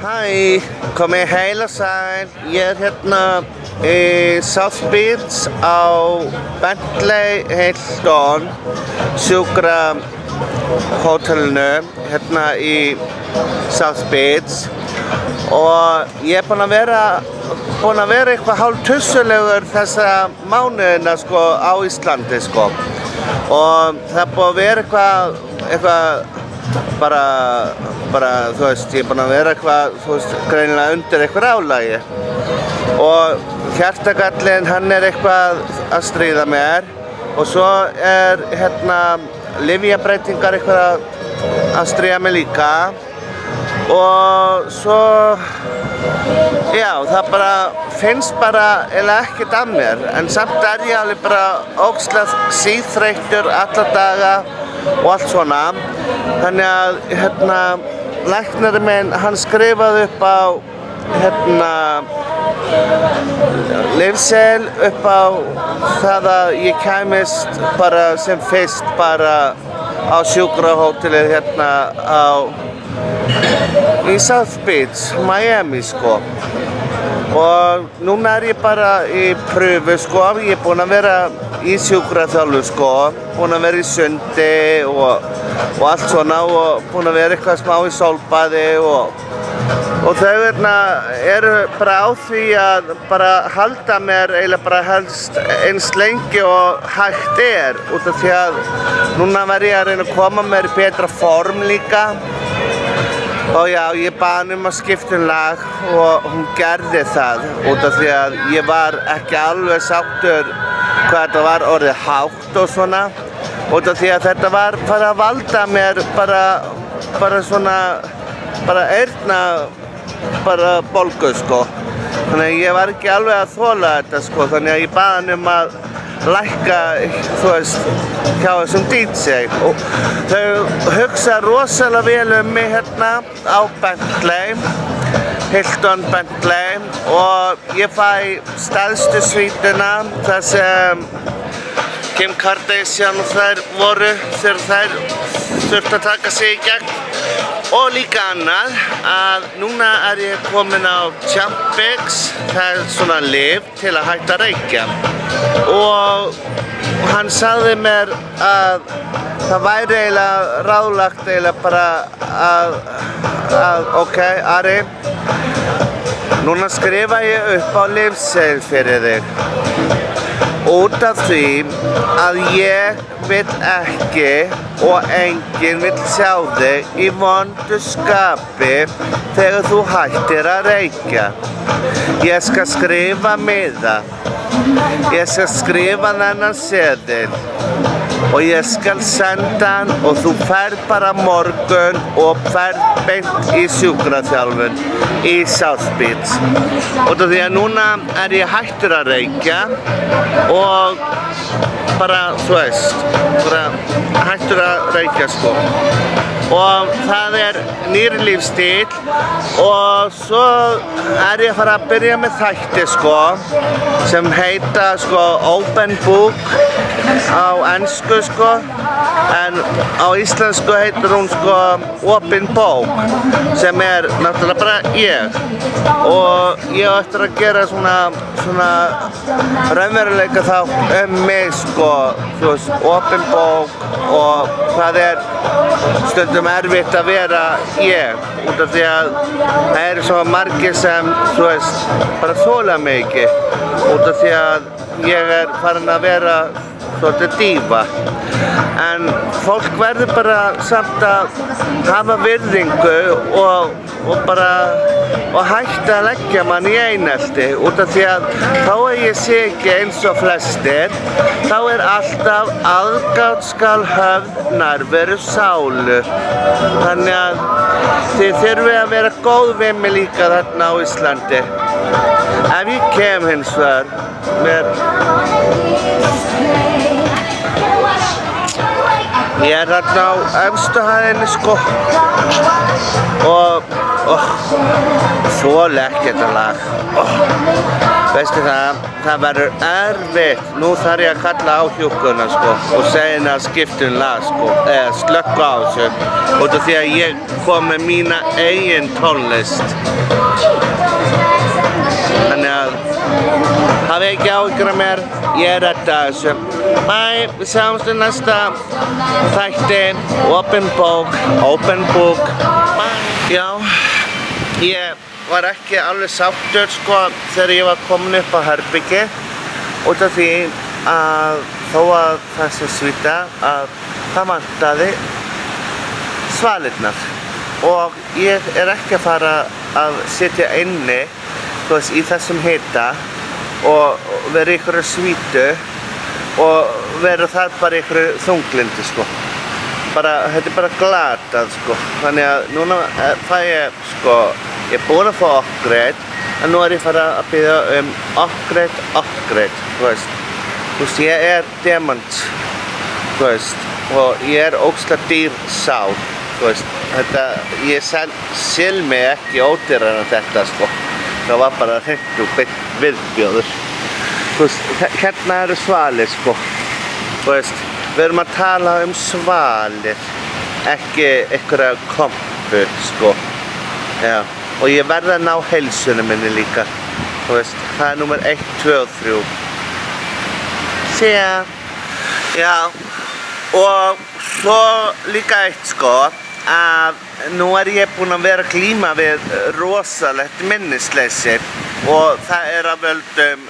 Hæ, komið heil og sæl. Ég hérna í South Beach á Bentley Hilton sjúkrahótelinu hérna í South Beach og ég búinn að vera eitthvað hálftussulegur þessa mánuðina sko á Íslandi sko og það búið að vera eitthvað bara þú veist, ég búinn að vera eitthvað, þú veist, greinilega undir eitthvað álagi og hjartagallinn, hann eitthvað að stríða mér og svo hérna lyfjabreitingar eitthvað að stríða mig líka og svo, já, það bara finnst bara eiginlega ekkert af mér en samt ég alveg bara ógeðslega síþreyttur alla daga og allt svona þannig að hérna læknirinn minn hann skrifaði upp á hérna lyfseðil upp á það að ég kæmist bara sem fyrst bara á sjúkrahótelið hérna í South Beach, Miami sko og núna ég bara í pröfu sko, ég búinn að vera í sjúkraþjálfun sko, búinn að vera í sundi og allt svona og búinn að vera eitthvað smá í sólbaði og þau eru bara á því að bara halda mér eiginlega bara helst eins lengi og hægt út af því að núna ég að reyna að koma mér í betra form líka og já, ég bað að skipta lag og hún gerði það út af því að ég var ekki alveg sáttur hvað þetta var orðið hátt og svona út af því að þetta var bara að valda mér bara svona eyrnabólgu sko þannig að ég var ekki alveg að þola þetta sko þannig að ég bað að lækka, þú veist, hjá þessum DJ og þau hugsa rosalega vel mig hérna á Bentley, Hilton Bentley og ég fæ stærstu svítuna þar sem Kim Kardashian og þær voru þegar þær þurftu að taka sig í gegn og líka annað að núna ég komin á Champix, það svona lyf til að hætta að reykja og hann sagði mér að það væri eiginlega ráðlagt eiginlega bara að ok, Ari, núna skrifa ég upp á lyfseðil fyrir þig út af því að ég vill ekki og enginn vill sjá þig í vondu skapi þegar þú hættir að reykja. Ég skal skrifa miða, ég skal skrifa þennan seðil og ég skal senda hann og þú ferð bara morgun og ferð beint í sjúkraþjálfun í South Beach út af því að núna ég hættur að reykja og bara, þú veist, bara hættur að reykja sko og það nýr lífstíl og svo ég að fara að byrja með þætti sko sem heita sko Open Book á ensku sko en á íslensku heitir hún sko Opin bók sem náttúrulega bara ég og ég á eftir að gera svona raunveruleika þátt mig sko, þú veist, Opin bók og það stundum erfitt að vera ég út af því að það eru svo margir sem, þú veist, bara þola mig ekki út af því að ég farin að vera svolítið dífa en fólk verður bara samt að hafa virðingu og hætta að leggja mann í einelti út af því að þá ég sé ekki eins og flestir þá alltaf aðgát skal höfð nærveru sálu þannig að þið þurfið að vera góð við mig líka þarna á Íslandi ef ég kem hins vegar ég þarna á efstu hæðinni sko og Þoli ekki þetta lag. Veistu það verður erfitt. Nú þarf ég að kalla á hjúkruna sko og segja henni að skipta lag sko, eða slökkva á þessu. Út af því að ég kom með mína eigin tónlist. Þannig að hafið ekki áhyggjur af mér, ég redda þessu. Bye, við sjáumst í næsta þætti. Open book. Bye. Já, ég var ekki alveg sáttur sko þegar ég var komin upp á herbyggi út af því að þó að það sé svita að það vantaði svalirnar og ég ekki að fara að sitja inni í þessum hita og vera í einhverju svítu og vera þar bara í einhverju þunglindi sko. Þetta bara glatað sko. Þannig að núna fæ ég sko, ég búinn að fá upgrade en nú ég fara að biðja upgrade, þú veist. Ég demant, þú veist, og ég ógeðslega dýr sál, þú veist. Ég sel mig ekki ódýrara en þetta sko. Það var bara hreint og beint viðbjóður. Þú veist, hérna eru svalir sko, þú veist. Við erum að tala svalir, ekki einhverja kompu sko. Já. Og ég verð að ná heilsunni minni líka. Þú veist, það númer 1, 2 og 3. Sjá. Já. Og svo líka eitt sko, að nú ég búinn að vera að glíma við rosalegt minnisleysi og það að völdum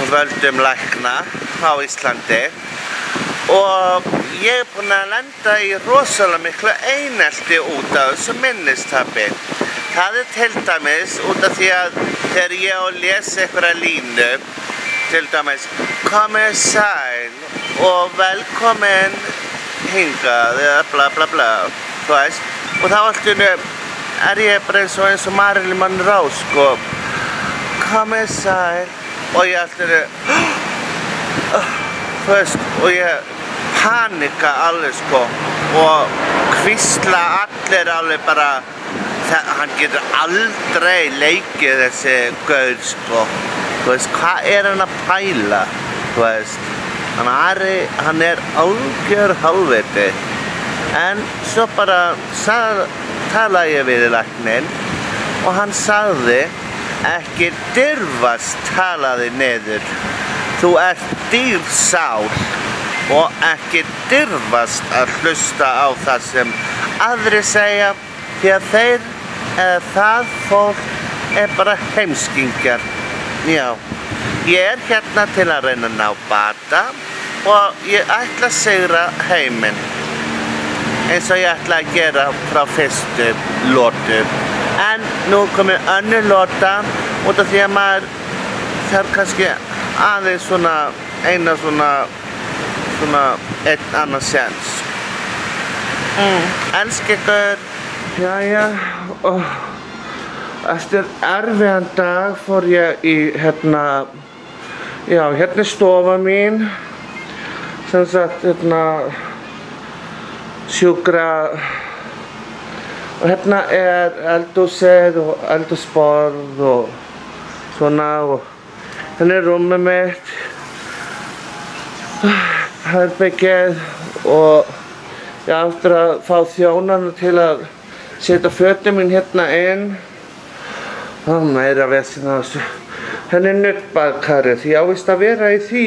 völdum lækna á Íslandi og ég búinn að lenda í rosalega miklu einelti út af þessu minnistapi. Það til dæmis út af því að þegar ég á að lesa einhverja línu, til dæmis komið sæl og velkomin hingað eða bla bla bla, þú veist, og þá allt í einu ég bara eins og Marilyn Monroe sko, komið sæl og ég allt í einu, þú veist, og ég panika alveg sko og hvísla allir alveg bara, hann getur aldrei leikið þessi gaur sko, þú veist, hvað hann að pæla, þú veist. Ari, hann algjör hálfviti. En svo bara talaði ég við lækninn og hann sagði ekki dirfast talaði niður. Þú ert dýr sál og ekki dirfast að hlusta á það sem aðrir segja því að þeir eða það fólk bara heimskingjar. Já. Ég hérna til að reyna að ná bata og ég ætla að sigra heiminn eins og ég ætla að gera frá fyrstu lotu. En nú komið önnur lota út af því að maður þarf kannski aðeins einn annan séns. Elska ykkur. Jæja, eftir erfiðan dag fór ég í hérna stofa mín, sem sagt sjúkra, og hérna eldhúsið og eldhúsborð og svona, og hérna rúmið mitt, herbergið, og ég eftir að fá þjónana til að setja fötin mín hérna inn. Meira vesen á þessu. Henni nuddbaðkarið, ég ávist að vera í því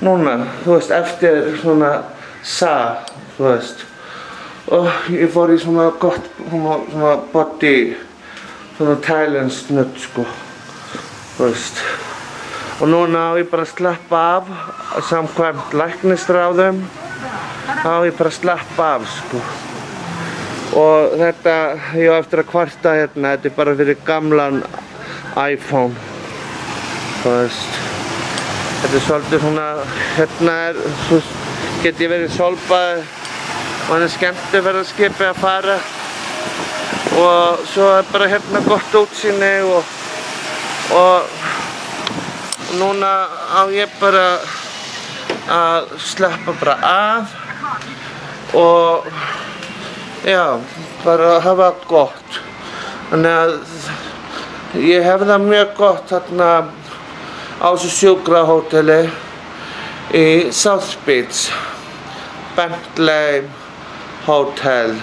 núna, þú veist, eftir svona þú veist. Og ég fór í svona gott, svona body, svona Thailand's nudd, sko, þú veist. Og núna á ég bara að slappa af, samkvæmt læknisráðum, á ég bara að slappa af, sko. Og þetta, ég á eftir að kvarta hérna, þetta bara fyrir gamlan iPhone, þú veist. Þetta svolítið svona, hérna svo get ég verið sólbað og hann skemmtiferðarskipi að fara. Og svo bara hérna gott útsýni og núna á ég bara að slappa bara af og Já, bara hafa gott. Þannig að ég hef það mjög gott þarna á þessu sjúkrahóteli í South Beach, Bentley Hotel,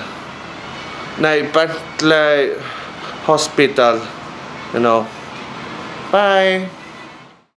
nei, Bentley Hospital, you know. Bye.